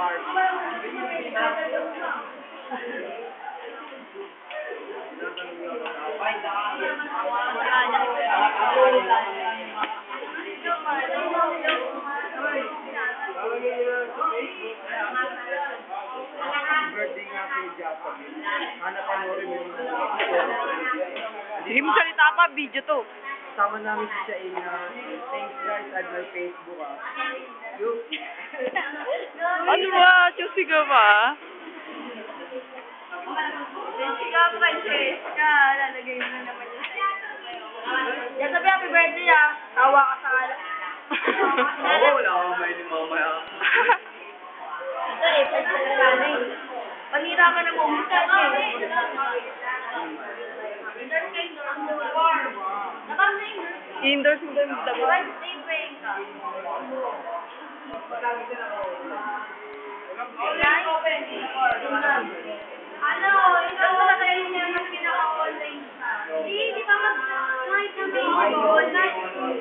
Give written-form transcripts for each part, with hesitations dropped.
Birthday nga kay Jacob. Hanap ang mo rin. Sige mo salita pa, video to. Sama namin si Shaina. Thanks guys, add my Facebook Yup. Ano ba? Chusi ka ba? Jessica Francesca, lalagay mo na naman yun. Yan sabi, happy birthday tawa ka sa alam. Oo, wala akong may ni mamaya. Ito pwede ka nanay. Panira ka na mo. Indoors mo doon dapat. Birthday prank ka. Ano, ikaw na kayo niya mas pinaka-online ka. Di ba kahit na may online,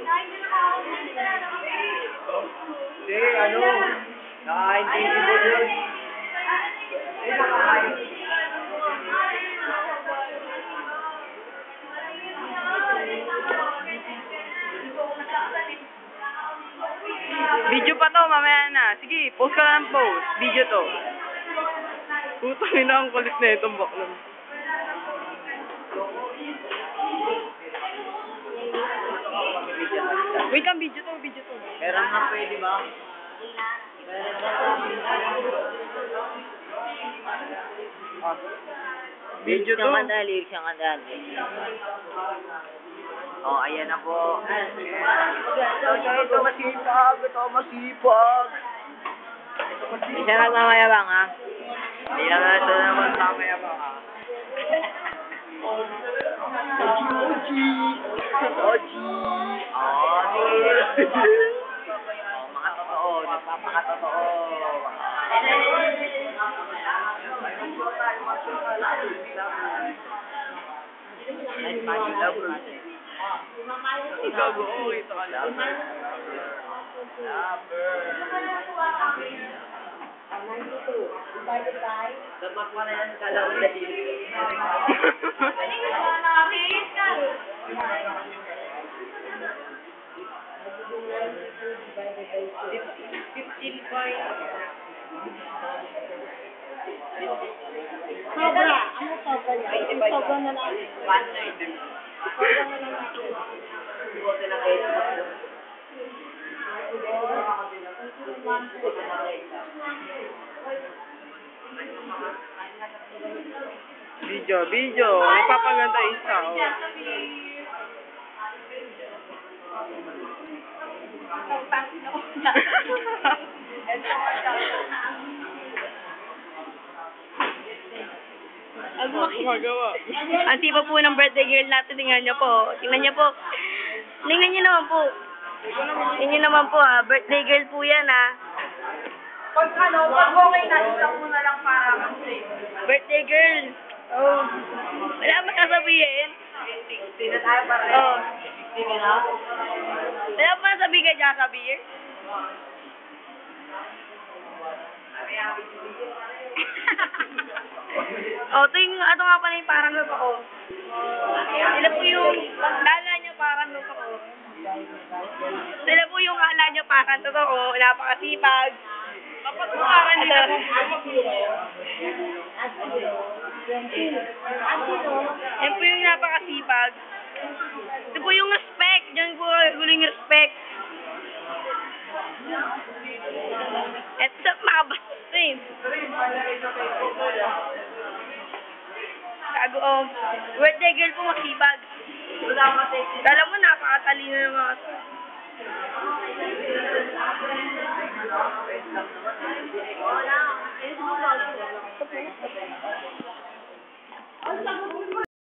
kahit na naka-online ka na kami. Hindi, naka-invisible yun. Video pa to, mamaya na. Sige, post ka lang post. Video to. Putang ina, ang kulit na itong baklang. Wait lang, video to, video to. Meron nga pwede ba? Video to. Lyrics ang kanta. Oh, ayan na po. Ito masipag. Isa lang mamayabang, ha? Hindi lang ito naman mamayabang, ha? Oji. Mga totoo. Nagpapakatotoo. Nice magic lover. Gago, okay, ito ka lang. Dapat mo na yan kalawin na dito. Sobra. Ano sobra niya? Sobra na lang. Video. Nagpapaganda isa, oh. Ano gumagawa? Ang tipo po ng birthday girl natin, tingnan niyo po. Tingnan niyo po. Tingnan niyo naman po. Tingnan niyo naman po birthday girl po yan Pag okay na, isang mo na lang para mag-save. Birthday girl. Oh. Wala ba sasabihin? 60 na tayo para. Oh. 60 ka na? Wala ba sasabihin ka dyan sa beer? Ito yung, ano nga pala yung parang totoo. Sila po yung, kala nyo parang totoo. Sila po yung kala nyo parang totoo, napakasipag. Dapat mo parang nila Yan po yung napakasipag. Ito po yung respect. Diyan po guling respect. Ito sa makabasta Sago, birthday girl po masipag. Alam mo, napakatalino ng mga